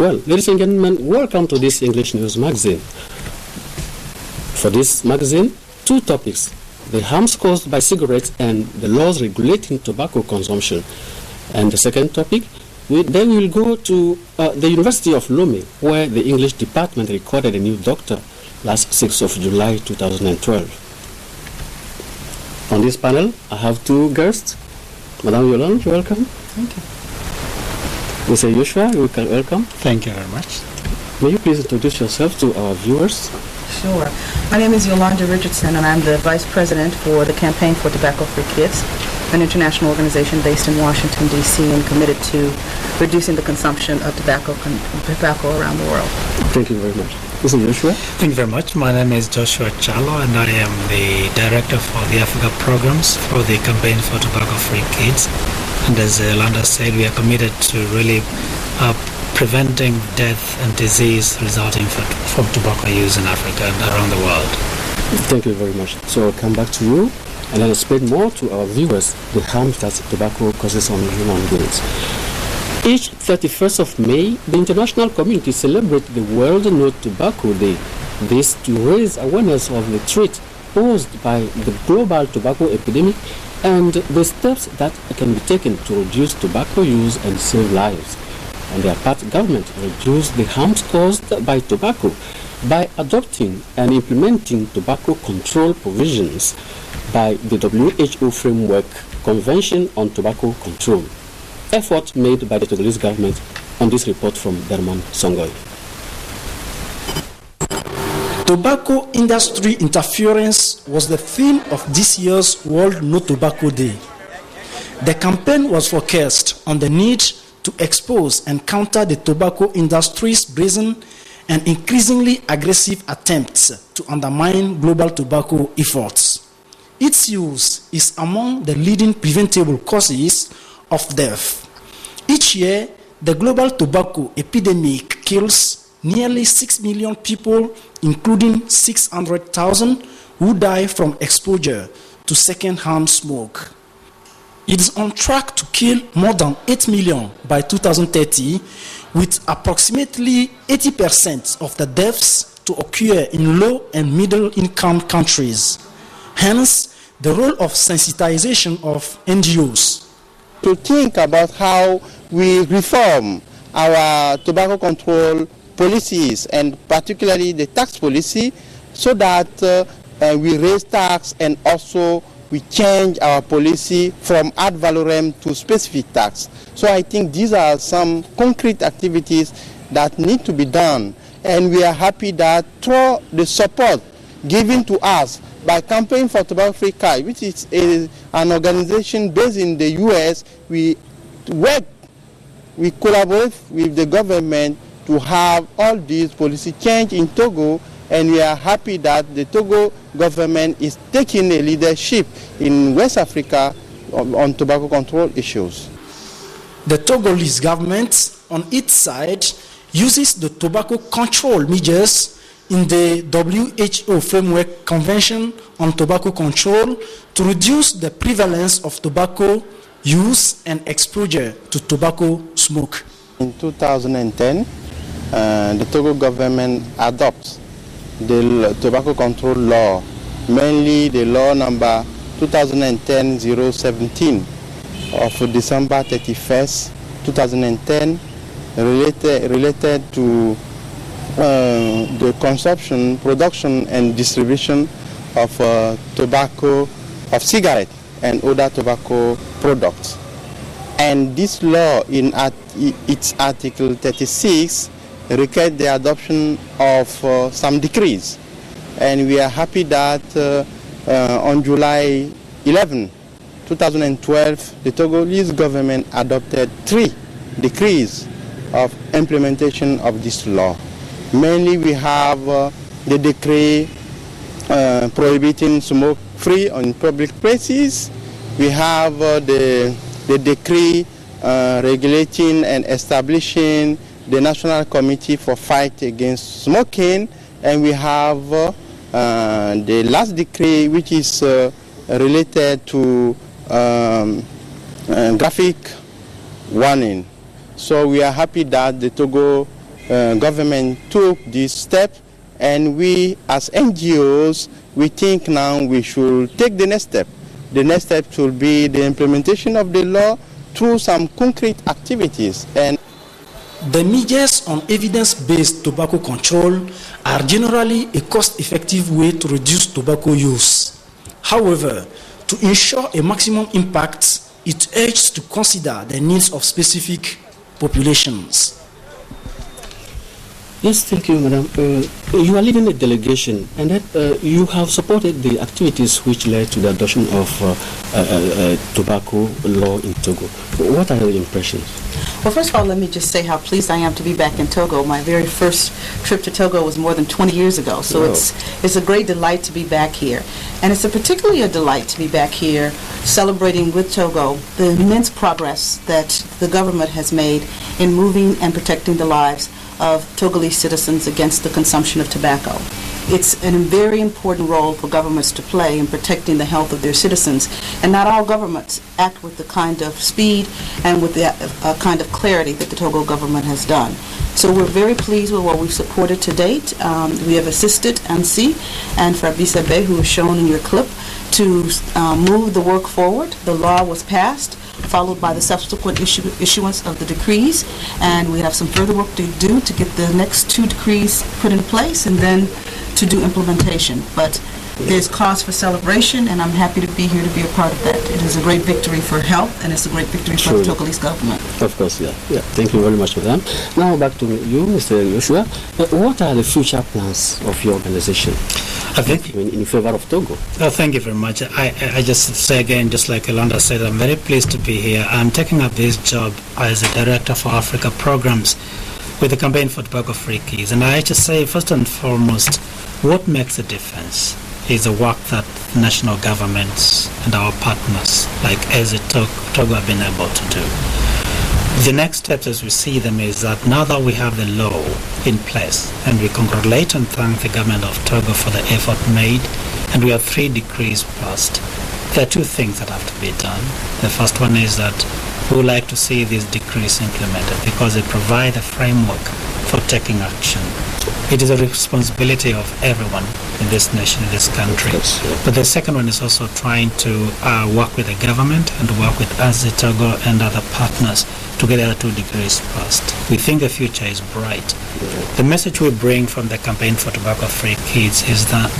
Well, ladies and gentlemen, welcome to this English News Magazine. For this magazine, two topics: the harms caused by cigarettes and the laws regulating tobacco consumption. And the second topic, then we will go to the University of Lomé, where the English department recorded a new doctor last 6th of July 2012. On this panel, I have two guests. Madame Yolande, welcome. Thank you. Mr. Joshua, welcome. Thank you very much. May you please introduce yourself to our viewers? Sure. My name is Yolanda Richardson, and I'm the Vice President for the Campaign for Tobacco-Free Kids, an international organization based in Washington, D.C., and committed to reducing the consumption of tobacco around the world. Thank you very much. Mr. Joshua? Thank you very much. My name is Joshua Chalo, and I am the Director for the Africa Programs for the Campaign for Tobacco-Free Kids. And as Yolanda said, we are committed to really preventing death and disease resulting from tobacco use in Africa and around the world. Thank you very much. So I'll come back to you and then explain more to our viewers the harms that tobacco causes on human beings. Each 31st of May, the international community celebrates the World No Tobacco Day. This to raise awareness of the threat posed by the global tobacco epidemic and the steps that can be taken to reduce tobacco use and save lives. On their part, government reduce the harms caused by tobacco by adopting and implementing tobacco control provisions by the WHO Framework Convention on Tobacco Control. Effort made by the Togolese government on this report from Derman Songoy. Tobacco industry interference was the theme of this year's World No Tobacco Day. The campaign was focused on the need to expose and counter the tobacco industry's brazen and increasingly aggressive attempts to undermine global tobacco efforts. Its use is among the leading preventable causes of death. Each year, the global tobacco epidemic kills nearly 6 million people, including 600,000 who die from exposure to second-hand smoke. It is on track to kill more than 8 million by 2030, with approximately 80% of the deaths to occur in low and middle-income countries. Hence, the role of sensitization of NGOs. To think about how we reform our tobacco control policies, and particularly the tax policy, so that we raise tax and also we change our policy from ad valorem to specific tax. So I think these are some concrete activities that need to be done, and we are happy that through the support given to us by Campaign for Tobacco-Free Kids, which is an organization based in the US, we collaborate with the government to have all these policy change in Togo, and we are happy that the Togo government is taking a leadership in West Africa on tobacco control issues. The Togolese government, on its side, uses the tobacco control measures in the WHO Framework Convention on Tobacco Control to reduce the prevalence of tobacco use and exposure to tobacco smoke. In 2010, the Togo government adopts the tobacco control law, mainly the law number 2010-017 of December 31st, 2010, related to the consumption, production and distribution of tobacco, of cigarette and other tobacco products. And this law in its Article 36 required the adoption of some decrees. And we are happy that on July 11, 2012, the Togolese government adopted 3 decrees of implementation of this law. Mainly we have the decree prohibiting smoke-free on public places. We have the decree regulating and establishing the National Committee for Fight Against Smoking, and we have the last decree, which is related to graphic warning. So we are happy that the Togo government took this step, and we as NGOs, we think now we should take the next step. The next step should be the implementation of the law through some concrete activities. And the measures on evidence-based tobacco control are generally a cost-effective way to reduce tobacco use. However, to ensure a maximum impact, it urges to consider the needs of specific populations. Yes, thank you, Madam. You are leading a delegation, and that you have supported the activities which led to the adoption of tobacco law in Togo. What are your impressions? Well, first of all, let me just say how pleased I am to be back in Togo. My very first trip to Togo was more than 20 years ago, so it's a great delight to be back here. And it's particularly a delight to be back here celebrating with Togo the immense progress that the government has made in moving and protecting the lives of Togolese citizens against the consumption of tobacco. It's a very important role for governments to play in protecting the health of their citizens, and not all governments act with the kind of speed and with the kind of clarity that the Togo government has done. So we're very pleased with what we've supported to date. We have assisted ANSI and Fabrice Abe, who is shown in your clip, to move the work forward. The law was passed, followed by the subsequent issuance of the decrees, and we have some further work to do to get the next 2 decrees put in place and then to do implementation. But there's cause for celebration, and I'm happy to be here to be a part of that. It is a great victory for health, and it's a great victory for the Togolese government. Of course, yeah. Thank you very much, Madam. Now back to you, Mr. Joshua. What are the future plans of your organization? I think in favor of Togo. Thank you very much. I just say again, just like Yolanda said, I'm very pleased to be here. I'm taking up this job as a director for Africa programs with the Campaign for Tobacco-Free Kids. And I just say, first and foremost, what makes a difference is the work that national governments and our partners, like as Togo, have been able to do. The next steps as we see them is that now that we have the law in place, and we congratulate and thank the government of Togo for the effort made, and we have 3 decrees passed, there are 2 things that have to be done. The first one is that we would like to see these decrees implemented because they provide a framework for taking action. It is a responsibility of everyone in this nation, in this country. But the second one is also trying to work with the government and work with us, Togo, and other partners to get the 2 decrees passed. We think the future is bright. The message we bring from the Campaign for Tobacco-Free Kids is that